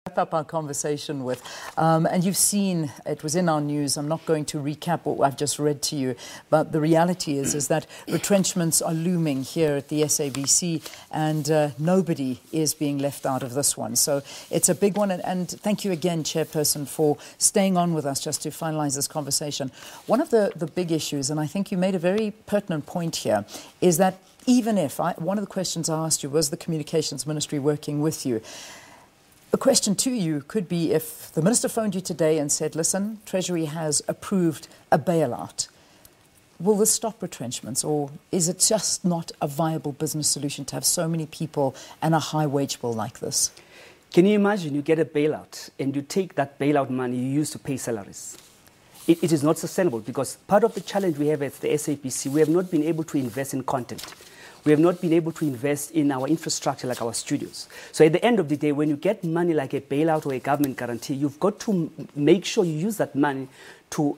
Wrap up our conversation with, and you've seen, it was in our news, I'm not going to recap what I've just read to you, but the reality is that retrenchments are looming here at the SABC, and nobody is being left out of this one. So it's a big one, and thank you again, Chairperson, for staying on with us just to finalise this conversation. One of the big issues, and I think you made a very pertinent point here, is that even if, one of the questions I asked you was the Communications Ministry working with you. The question to you could be if the Minister phoned you today and said, listen, Treasury has approved a bailout. Will this stop retrenchments, or is it just not a viable business solution to have so many people and a high wage bill like this? Can you imagine you get a bailout and you take that bailout money you use to pay salaries? It is not sustainable, because part of the challenge we have at the SABC, we have not been able to invest in content. We have not been able to invest in our infrastructure like our studios. So at the end of the day, when you get money like a bailout or a government guarantee, you've got to make sure you use that money to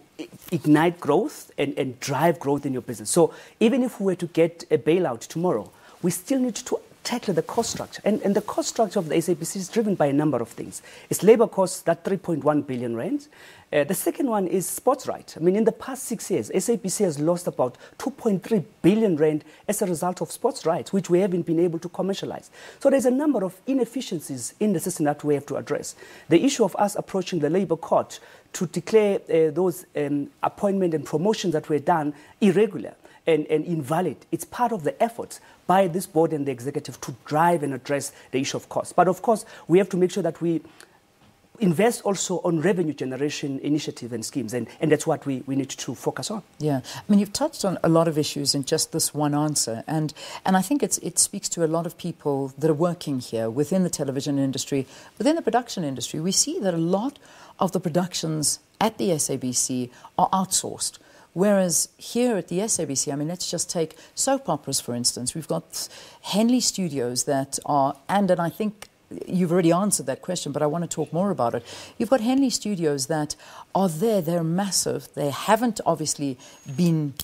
ignite growth and drive growth in your business. So even if we were to get a bailout tomorrow, we still need to tackle the cost structure. And the cost structure of the SABC is driven by a number of things. It's labor costs, that 3.1 billion rand. The second one is sports rights. I mean, in the past 6 years, SABC has lost about 2.3 billion rand as a result of sports rights, which we haven't been able to commercialize. So there's a number of inefficiencies in the system that we have to address. The issue of us approaching the Labour Court to declare those appointment and promotions that were done irregular and invalid, it's part of the efforts by this board and the executive to drive and address the issue of cost. But of course, we have to make sure that we invest also on revenue generation initiative and schemes, and that's what we need to focus on. Yeah, I mean, you've touched on a lot of issues in just this one answer, and I think it speaks to a lot of people that are working here within the television industry, within the production industry. We see that a lot of the productions at the SABC are outsourced. Whereas here at the SABC, I mean, let's just take soap operas, for instance. We've got Henley Studios that are, and I think you've already answered that question, but I want to talk more about it. You've got Henley Studios that are there, they're massive, they haven't obviously been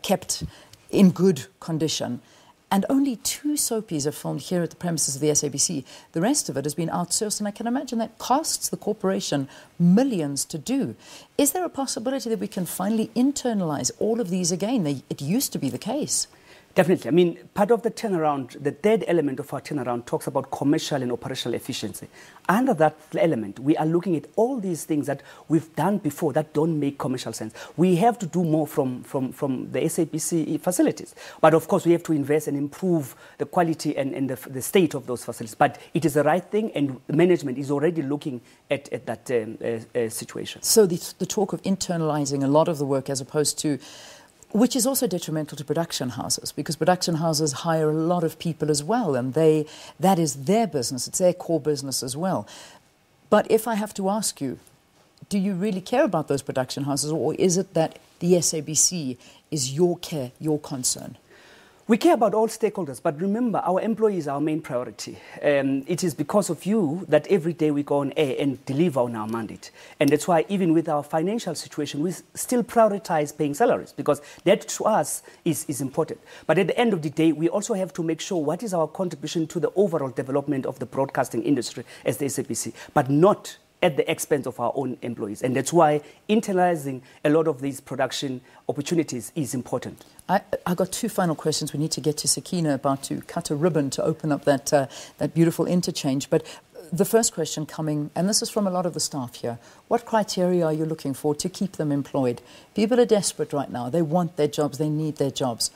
kept in good condition, and only 2 soapies are filmed here at the premises of the SABC. The rest of it has been outsourced, and I can imagine that costs the corporation millions to do. Is there a possibility that we can finally internalise all of these again? It used to be the case. Definitely. I mean, part of the turnaround, the third element of our turnaround talks about commercial and operational efficiency. Under that element, we are looking at all these things that we've done before that don't make commercial sense. We have to do more from the SABC facilities. But of course, we have to invest and improve the quality and the state of those facilities. But it is the right thing, and management is already looking at that situation. So the talk of internalising a lot of the work as opposed to, which is also detrimental to production houses, because production houses hire a lot of people as well, and that is their business, it's their core business as well. But if I have to ask you, do you really care about those production houses, or is it that the SABC is your care, your concern? We care about all stakeholders, but remember, our employees are our main priority. It is because of you that every day we go on air and deliver on our mandate. And that's why even with our financial situation, we still prioritize paying salaries, because that to us is important. But at the end of the day, we also have to make sure what is our contribution to the overall development of the broadcasting industry as the SABC, but not at the expense of our own employees. And that's why internalizing a lot of these production opportunities is important. I got 2 final questions. We need to get to Sakina, about to cut a ribbon to open up that beautiful interchange. But the first question coming, and this is from a lot of the staff here, what criteria are you looking for to keep them employed? People are desperate right now. They want their jobs. They need their jobs.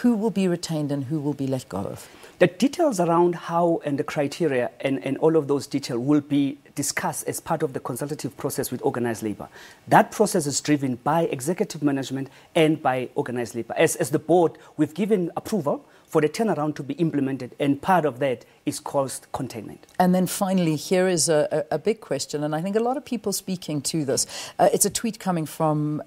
Who will be retained and who will be let go of? The details around how and the criteria and all of those details will be discussed as part of the consultative process with organised labour. That process is driven by executive management and by organised labour. As the board, we've given approval for the turnaround to be implemented, and part of that is cost containment. And then finally, here is a big question, and I think a lot of people speaking to this. It's a tweet coming from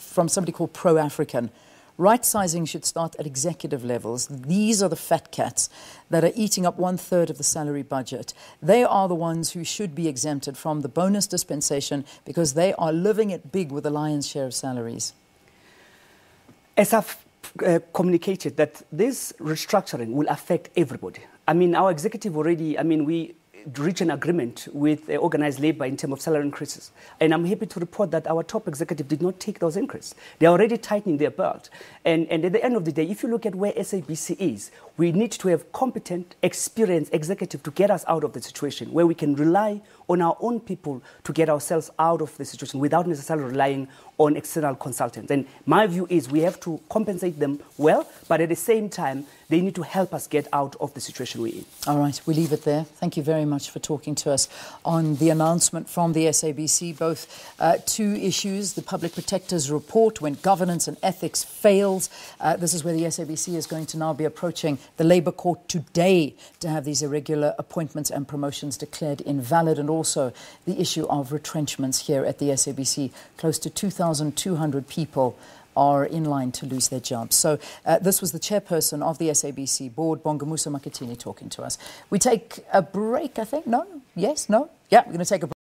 somebody called Pro-African. Right sizing should start at executive levels. These are the fat cats that are eating up 1/3 of the salary budget. They are the ones who should be exempted from the bonus dispensation, because they are living it big with the lion's share of salaries. As I've communicated, that this restructuring will affect everybody. I mean, our executive already, I mean, reach an agreement with organised labour in terms of salary increases. And I'm happy to report that our top executive did not take those increases. They're already tightening their belt. And at the end of the day, if you look at where SABC is, we need to have competent, experienced executive to get us out of the situation where we can rely on our own people to get ourselves out of the situation without necessarily relying on external consultants. And my view is we have to compensate them well, but at the same time, they need to help us get out of the situation we're in. All right, we leave it there. Thank you very much for talking to us on the announcement from the SABC, both two issues, the Public Protector's report, when governance and ethics fails. This is where the SABC is going to now be approaching the Labour Court today to have these irregular appointments and promotions declared invalid, and also the issue of retrenchments here at the SABC. Close to 2,200 people are in line to lose their jobs. So this was the chairperson of the SABC board, Bongumusa Makhathini, talking to us. We take a break, I think. No? Yes? No? Yeah, we're going to take a break.